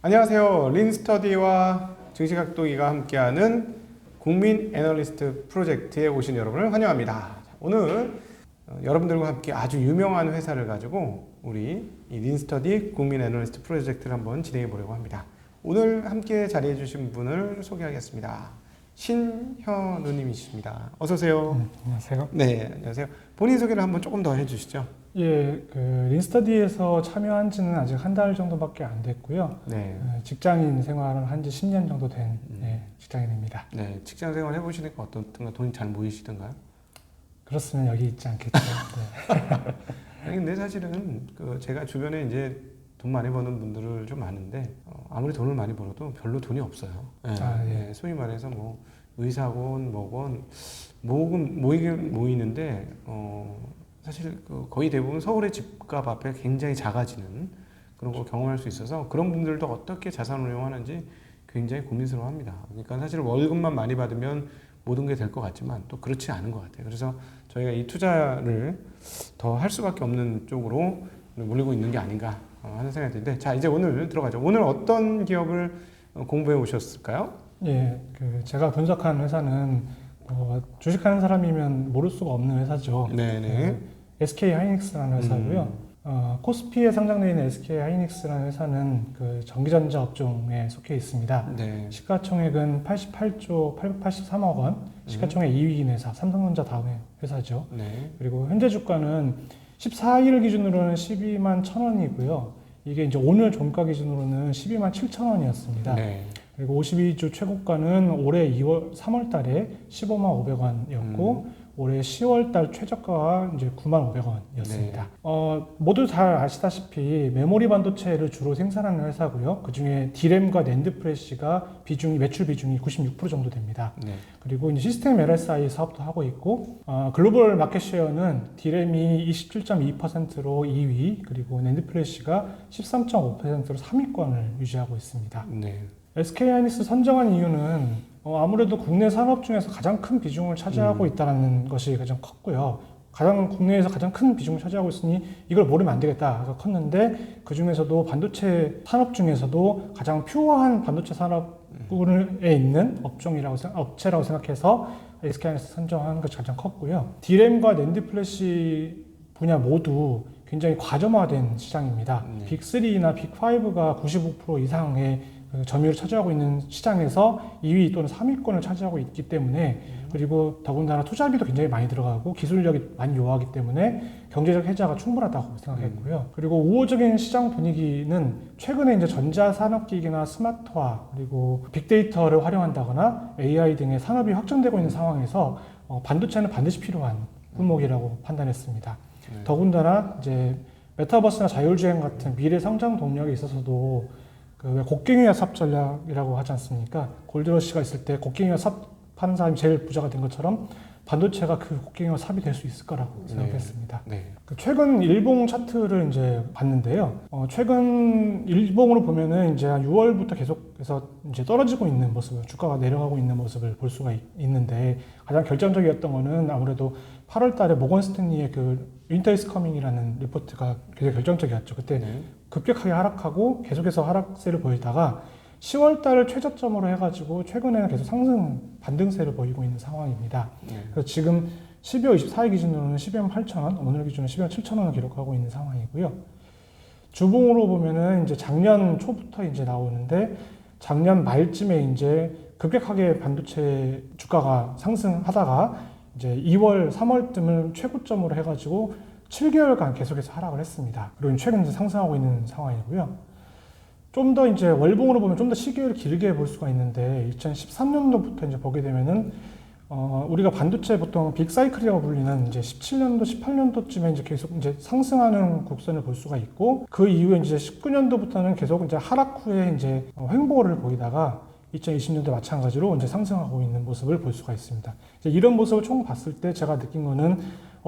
안녕하세요. 린스터디와 증시각도기가 함께하는 국민 애널리스트 프로젝트에 오신 여러분을 환영합니다. 오늘 여러분들과 함께 아주 유명한 회사를 가지고 우리 이 린스터디 국민 애널리스트 프로젝트를 한번 진행해 보려고 합니다. 오늘 함께 자리해 주신 분을 소개하겠습니다. 신현우님이십니다. 어서 오세요. 안녕하세요. 네, 안녕하세요. 본인 소개를 한번 조금 더 해주시죠. 예, 린스터디에서 참여한 지는 아직 한 달 정도밖에 안 됐고요. 네. 직장인 생활을 한 지 10년 정도 된 직장인입니다. 네, 직장 생활 해보시니까 어떻든가 돈이 잘 모이시던가요? 그렇으면 여기 있지 않겠죠. 네. 아니, 근데 사실은 제가 주변에 이제 돈 많이 버는 분들을 좀 아는데 아무리 돈을 많이 벌어도 별로 돈이 없어요. 네, 네, 소위 말해서 뭐 의사건 뭐건 모이긴 모이는데 사실 거의 대부분 서울의 집값 앞에 굉장히 작아지는 그런 걸 경험할 수 있어서 그런 분들도 어떻게 자산을 운용하는지 굉장히 고민스러워합니다. 그러니까 사실 월급만 많이 받으면 모든 게 될 것 같지만 또 그렇지 않은 것 같아요. 그래서 저희가 이 투자를 더 할 수밖에 없는 쪽으로 몰리고 있는 게 아닌가 하는 생각이 드는데, 자, 이제 오늘 들어가죠. 오늘 어떤 기업을 공부해 오셨을까요? 예, 제가 분석한 회사는 주식하는 사람이면 모를 수가 없는 회사죠. 네네. SK 하이닉스라는 회사고요. 코스피에 상장되어 있는 SK 하이닉스라는 회사는 전기전자 업종에 속해 있습니다. 네. 시가총액은 88조 883억 원, 시가총액 2위인 회사, 삼성전자 다음의 회사죠. 네. 그리고 현재 주가는 14일 기준으로는 12만 1,000원이고요. 이게 이제 오늘 종가 기준으로는 12만 7,000원이었습니다. 네. 그리고 52주 최고가는 올해 3월 달에 15만 500원이었고, 올해 10월 달 최저가가 이제 9만 500원이었습니다. 네. 모두 잘 아시다시피 메모리 반도체를 주로 생산하는 회사고요. 그 중에 D램과 낸드 프레시가 매출 비중이 96% 정도 됩니다. 네. 그리고 이제 시스템 LSI 사업도 하고 있고, 글로벌 마켓 쉐어는 D램이 27.2%로 2위, 그리고 낸드 프레시가 13.5%로 3위권을 유지하고 있습니다. 네. SK 하이닉스 선정한 이유는 아무래도 국내 산업 중에서 가장 큰 비중을 차지하고 있다는 것이 가장 컸고요. 국내에서 가장 큰 비중을 차지하고 있으니 이걸 모르면 안 되겠다가 컸는데, 그 중에서도 반도체 산업 중에서도 가장 퓨어한 반도체 산업에 있는 업체라고 생각해서 SK 하이닉스 선정한 것이 가장 컸고요. D램과 낸드 플래시 분야 모두 굉장히 과점화된 시장입니다. 빅3나 빅5가 95% 이상의 점유율을 차지하고 있는 시장에서 2위 또는 3위권을 차지하고 있기 때문에, 그리고 더군다나 투자비도 굉장히 많이 들어가고 기술력이 많이 요하기 때문에 경제적 혜자가 충분하다고 생각했고요. 그리고 우호적인 시장 분위기는 최근에 이제 전자산업기기나 스마트화, 그리고 빅데이터를 활용한다거나 AI 등의 산업이 확장되고 있는 상황에서 반도체는 반드시 필요한 품목이라고 판단했습니다. 더군다나 이제 메타버스나 자율주행 같은 미래 성장 동력에 있어서도 왜 곡괭이와 삽 전략이라고 하지 않습니까? 골드러시가 있을 때 곡괭이와 삽 파는 사람이 제일 부자가 된 것처럼 반도체가 그 곡괭이와 삽이 될 수 있을 거라고 생각했습니다. 네. 최근 일봉 차트를 이제 봤는데요. 최근 일봉으로 보면은 이제 6월부터 계속해서 이제 떨어지고 있는 모습을, 주가가 내려가고 있는 모습을 볼 수가 있는데, 가장 결정적이었던 거는 아무래도 8월 달에 모건 스탠리의 윈터 이즈 커밍이라는 리포트가 굉장히 결정적이었죠. 그때 급격하게 하락하고 계속해서 하락세를 보이다가 10월 달을 최저점으로 해가지고 최근에는 계속 반등세를 보이고 있는 상황입니다. 그래서 지금 12월 24일 기준으로는 12만 8천원, 오늘 기준으로 12만 7천원을 기록하고 있는 상황이고요. 주봉으로 보면은 이제 작년 초부터 이제 나오는데, 작년 말쯤에 이제 급격하게 반도체 주가가 상승하다가 이제 2월, 3월쯤을 최고점으로 해가지고 7개월간 계속해서 하락을 했습니다. 그리고 최근 이제 상승하고 있는 상황이고요. 좀 더 이제 월봉으로 보면 좀 더 시기를 길게 볼 수가 있는데, 2013년도부터 이제 보게 되면은 우리가 반도체 보통 빅사이클이라고 불리는 이제 17년도, 18년도쯤에 이제 계속 이제 상승하는 곡선을 볼 수가 있고, 그 이후에 이제 19년도부터는 계속 이제 하락 후에 이제 횡보를 보이다가 2020년도 마찬가지로 이제 상승하고 있는 모습을 볼 수가 있습니다. 이제 이런 모습을 총 봤을 때 제가 느낀 거는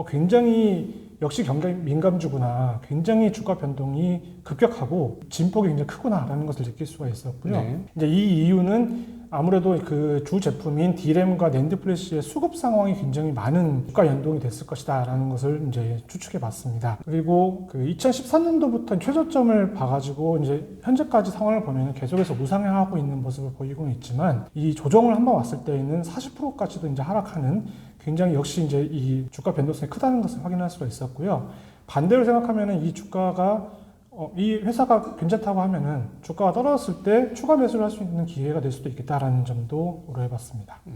굉장히 역시 경쟁 민감주구나, 굉장히 주가 변동이 급격하고 진폭이 굉장히 크구나라는 것을 느낄 수가 있었고요. 네. 이제 이 이유는 아무래도 그 주 제품인 D램과 낸드 플래시의 수급 상황이 굉장히 많은 주가 연동이 됐을 것이다라는 것을 이제 추측해 봤습니다. 그리고 그 2013년도부터 최저점을 봐가지고 이제 현재까지 상황을 보면 계속해서 우상향하고 있는 모습을 보이고 있지만, 이 조정을 한번 왔을 때에는 40%까지도 이제 하락하는, 굉장히 역시 이제 이 주가 변동성이 크다는 것을 확인할 수가 있었고요. 반대로 생각하면은 이 주가가 이 회사가 괜찮다고 하면은 주가가 떨어졌을 때 추가 매수를 할 수 있는 기회가 될 수도 있겠다라는 점도 고려해봤습니다. 네.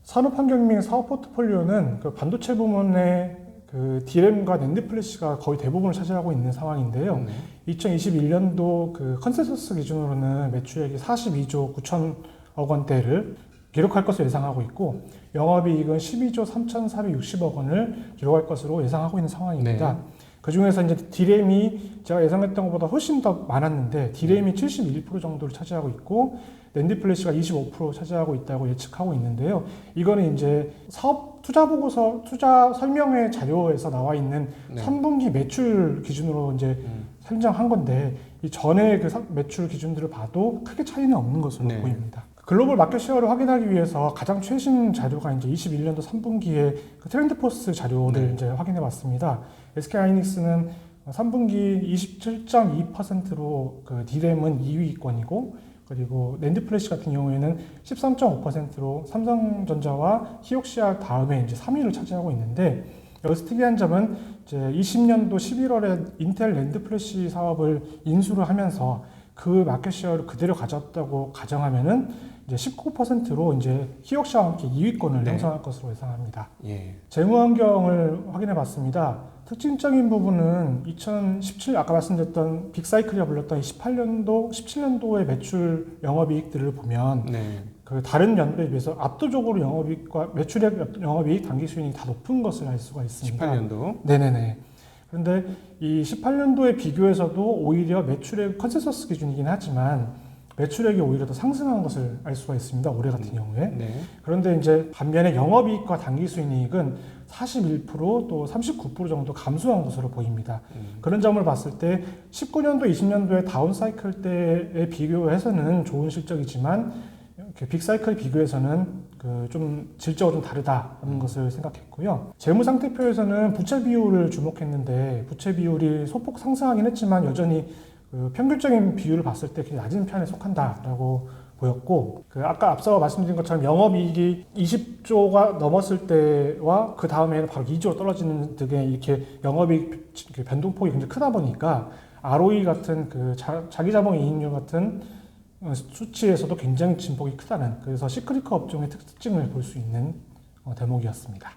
산업환경 및 사업 포트폴리오는 그 반도체 부문의 그 D램과 낸드 플래시가 거의 대부분을 차지하고 있는 상황인데요. 2021년도 그 컨센서스 기준으로는 매출액이 42조 9천억 원대를 기록할 것으로 예상하고 있고, 영업이익은 12조 3,460억 원을 기록할 것으로 예상하고 있는 상황입니다. 그 중에서 이제 D램이 제가 예상했던 것보다 훨씬 더 많았는데, D램이 71% 정도를 차지하고 있고, 낸드 플래시가 25% 차지하고 있다고 예측하고 있는데요. 이거는 이제 사업 투자 보고서, 투자 설명회 자료에서 나와 있는 3분기 매출 기준으로 이제 설정한 건데, 이 전에 그 매출 기준들을 봐도 크게 차이는 없는 것으로 보입니다. 글로벌 마켓 쉐어를 확인하기 위해서 가장 최신 자료가 이제 21년도 3분기의 그 트렌드포스 자료를 이제 확인해 봤습니다. SK 하이닉스는 3분기 27.2%로 그 D램은 2위권이고, 그리고 낸드 플래시 같은 경우에는 13.5%로 삼성전자와 히옥시아 다음에 이제 3위를 차지하고 있는데, 여기서 특이한 점은 이제 20년도 11월에 인텔 낸드 플래시 사업을 인수를 하면서 그 마켓 쉐어를 그대로 가져왔다고 가정하면은 이제 19%로 이제 히옥시아와 함께 2위권을 형성할 것으로 예상합니다. 재무 환경을 확인해 봤습니다. 특징적인 부분은 2017 아까 말씀드렸던 빅사이클이라 불렸던 17년도의 매출 영업이익들을 보면 그 다른 연도에 비해서 압도적으로 영업이익과 매출액, 영업이익, 당기수익이 다 높은 것을 알 수가 있습니다. 18년도? 네네네. 그런데 이 18년도에 비교해서도 오히려 매출액 컨센서스 기준이긴 하지만 매출액이 오히려 더 상승한 것을 알 수가 있습니다. 올해 같은 경우에. 그런데 이제 반면에 영업이익과 당기수익은 41%또 39% 정도 감소한 것으로 보입니다. 그런 점을 봤을 때 19년도, 20년도의 다운 사이클 때에 비교해서는 좋은 실적이지만 빅사이클 비교해서는 그 좀 질적으로 좀 다르다는 것을 생각했고요. 재무상태표에서는 부채 비율을 주목했는데, 부채 비율이 소폭 상승하긴 했지만 여전히 그 평균적인 비율을 봤을 때 굉장히 낮은 편에 속한다라고 보였고, 그 아까 앞서 말씀드린 것처럼 영업이익이 20조가 넘었을 때와 그 다음에는 바로 2조 떨어지는 등의 이렇게 영업이익 변동폭이 굉장히 크다 보니까 ROE 같은 그 자기자본 이익률 같은 수치에서도 굉장히 진폭이 크다는, 그래서 시크릿커 업종의 특징을 볼 수 있는 대목이었습니다.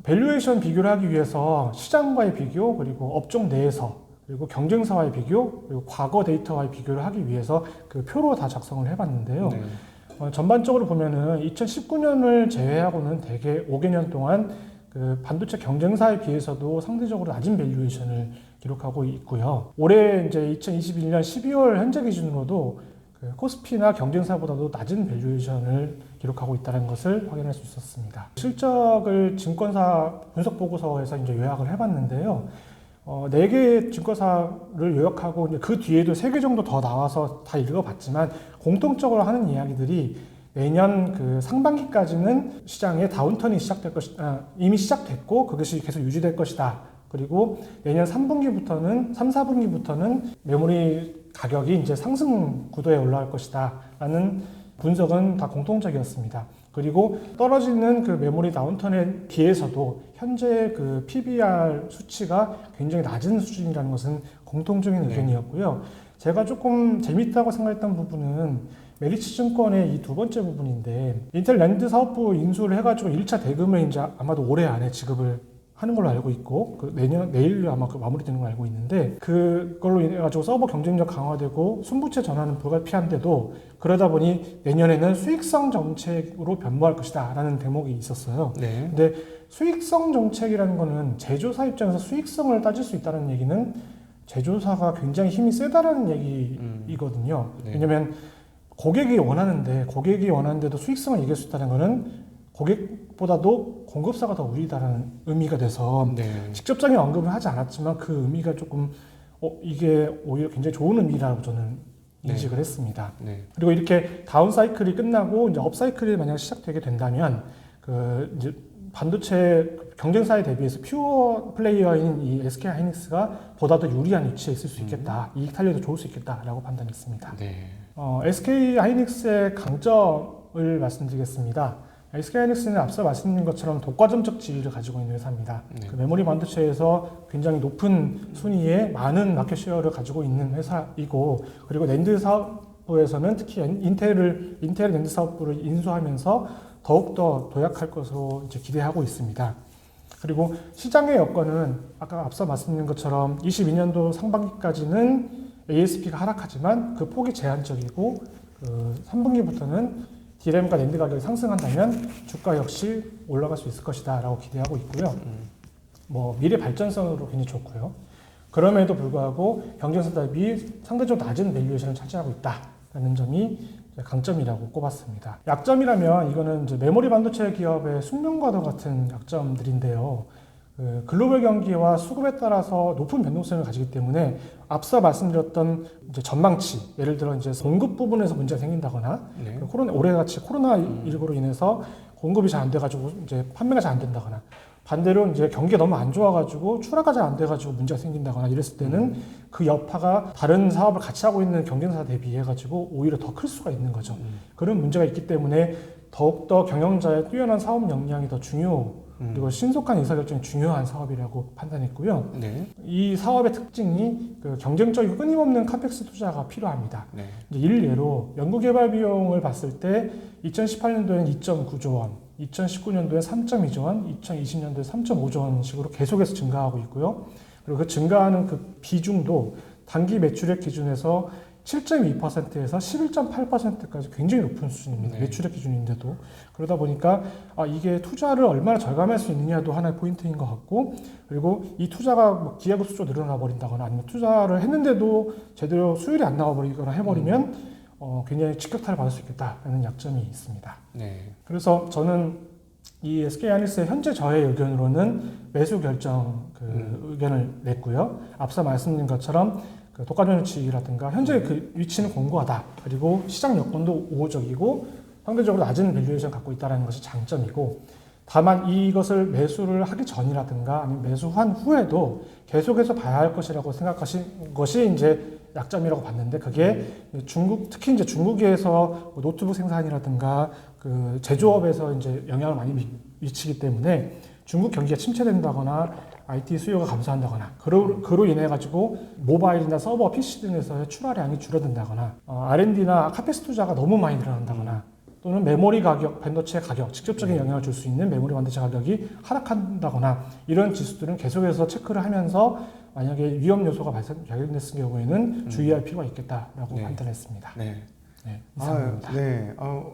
밸류에이션 비교를 하기 위해서 시장과의 비교, 그리고 업종 내에서, 그리고 경쟁사와의 비교, 그리고 과거 데이터와의 비교를 하기 위해서 그 표로 다 작성을 해봤는데요. 전반적으로 보면은 2019년을 제외하고는 대개 5개년 동안 그 반도체 경쟁사에 비해서도 상대적으로 낮은 밸류에이션을 기록하고 있고요. 올해 이제 2021년 12월 현재 기준으로도 그 코스피나 경쟁사보다도 낮은 밸류에이션을 기록하고 있다는 것을 확인할 수 있었습니다. 실적을 증권사 분석 보고서에서 이제 요약을 해봤는데요. 4개의 증권사를 요약하고 이제 그 뒤에도 3개 정도 더 나와서 다 읽어봤지만 공통적으로 하는 이야기들이 내년 그 상반기까지는 시장의 다운턴이 시작될 것이다. 이미 시작됐고 그것이 계속 유지될 것이다. 그리고 내년 3분기부터는 3, 4분기부터는 메모리 가격이 이제 상승 구도에 올라갈 것이다 라는 분석은 다 공통적이었습니다. 그리고 떨어지는 그 메모리 다운턴에 비해서도 현재 그 PBR 수치가 굉장히 낮은 수준이라는 것은 공통적인 의견이었고요. 제가 조금 재밌다고 생각했던 부분은 메리츠 증권의 이 두 번째 부분인데, 인텔 랜드 사업부 인수를 해가지고 1차 대금을 이제 아마도 올해 안에 지급을 하는 걸로 알고 있고, 그 내일 아마 그 마무리되는 걸 알고 있는데, 그걸로 인해 가지고 서버 경쟁력 강화되고 순부채 전환은 불가피한데도 그러다 보니 내년에는 수익성 정책으로 변모할 것이다 라는 대목이 있었어요. 근데 수익성 정책이라는 거는 제조사 입장에서 수익성을 따질 수 있다는 얘기는 제조사가 굉장히 힘이 세다라는 얘기이거든요. 왜냐면 고객이 원하는데도 수익성을 이길 수 있다는 거는 고객 무엇보다도 공급사가 더 우위다라는 의미가 돼서 네. 직접적인 언급을 하지 않았지만 그 의미가 조금 이게 오히려 굉장히 좋은 의미라고 저는 인식을 네. 했습니다. 네. 그리고 이렇게 다운 사이클이 끝나고 이제 업 사이클이 만약 시작되게 된다면 그 이제 반도체 경쟁사에 대비해서 퓨어 플레이어인 이 SK 하이닉스가 보다 더 유리한 위치에 있을 수 있겠다. 이익 탄력도 좋을 수 있겠다라고 판단했습니다. 네. SK 하이닉스의 강점을 말씀드리겠습니다. SK 하이닉스는 앞서 말씀드린 것처럼 독과점적 지위를 가지고 있는 회사입니다. 네. 그 메모리 반도체에서 굉장히 높은 순위에 많은 마켓 셰어를 가지고 있는 회사이고, 그리고 낸드 사업부에서는 특히 인텔 낸드 사업부를 인수하면서 더욱더 도약할 것으로 이제 기대하고 있습니다. 그리고 시장의 여건은 아까 앞서 말씀드린 것처럼 22년도 상반기까지는 ASP가 하락하지만 그 폭이 제한적이고, 그 3분기부터는 DRAM과 낸드 가격이 상승한다면 주가 역시 올라갈 수 있을 것이다 라고 기대하고 있고요. 미래 발전성으로 굉장히 좋고요. 그럼에도 불구하고 경쟁사 대비 상대적으로 낮은 밸류에이션을 차지하고 있다라는 점이 강점이라고 꼽았습니다. 약점이라면 이거는 이제 메모리 반도체 기업의 숙명과도 같은 약점들인데요. 그 글로벌 경기와 수급에 따라서 높은 변동성을 가지기 때문에 앞서 말씀드렸던 이제 전망치, 예를 들어 이제 공급 부분에서 문제가 생긴다거나, 네. 올해같이 코로나19로 인해서 공급이 잘 안 돼가지고 이제 판매가 잘 안 된다거나, 반대로 이제 경기가 너무 안 좋아가지고 출하가 잘 안 돼가지고 문제가 생긴다거나 이랬을 때는 그 여파가 다른 사업을 같이 하고 있는 경쟁사 대비해가지고 오히려 더 클 수가 있는 거죠. 그런 문제가 있기 때문에 더욱더 경영자의 뛰어난 사업 역량이 더 그리고 신속한 의사결정이 중요한 사업이라고 판단했고요. 네. 이 사업의 특징이 그 경쟁적이고 끊임없는 카펙스 투자가 필요합니다. 네. 이제 일례로 연구개발 비용을 봤을 때 2018년도에는 2.9조 원, 2019년도에 3.2조 원, 2020년도에 3.5조 원씩으로 계속해서 증가하고 있고요. 그리고 그 증가하는 그 비중도 단기 매출액 기준에서 7.2%에서 11.8%까지 굉장히 높은 수준입니다. 네. 매출액 기준인데도. 그러다 보니까 이게 투자를 얼마나 절감할 수 있느냐도 하나의 포인트인 것 같고, 그리고 이 투자가 기하급수적으로 늘어나 버린다거나 아니면 투자를 했는데도 제대로 수율이 안 나와 버리거나 해버리면 굉장히 직격탄을 받을 수 있겠다라는 약점이 있습니다. 네. 그래서 저는 이 SK 하이닉스의 현재 저의 의견으로는 매수 결정 의견을 냈고요. 앞서 말씀드린 것처럼 그 독과점치라든가 현재 그 위치는 공고하다. 그리고 시장 여건도 우호적이고 상대적으로 낮은 밸류에이션 갖고 있다는 것이 장점이고, 다만 이것을 매수를 하기 전이라든가 아니면 매수한 후에도 계속해서 봐야 할 것이라고 생각하신 것이 이제 약점이라고 봤는데, 그게 특히 이제 중국에서 노트북 생산이라든가 그 제조업에서 이제 영향을 많이 미치기 때문에 중국 경기가 침체된다거나 IT 수요가 감소한다거나 그로 인해 가지고 모바일이나 서버, PC 등에서의 출하량이 줄어든다거나 R&D나 카페스 투자가 너무 많이 늘어난다거나 또는 메모리 가격, 반도체 가격, 직접적인 영향을 줄 수 있는 메모리 반도체 가격이 하락한다거나 이런 지수들은 계속해서 체크를 하면서 만약에 위험 요소가 발견됐을 경우에는 주의할 필요가 있겠다라고 네. 판단했습니다. 네. 네, 이상입니다.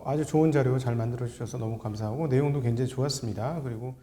아주 좋은 자료 잘 만들어 주셔서 너무 감사하고 내용도 굉장히 좋았습니다. 그리고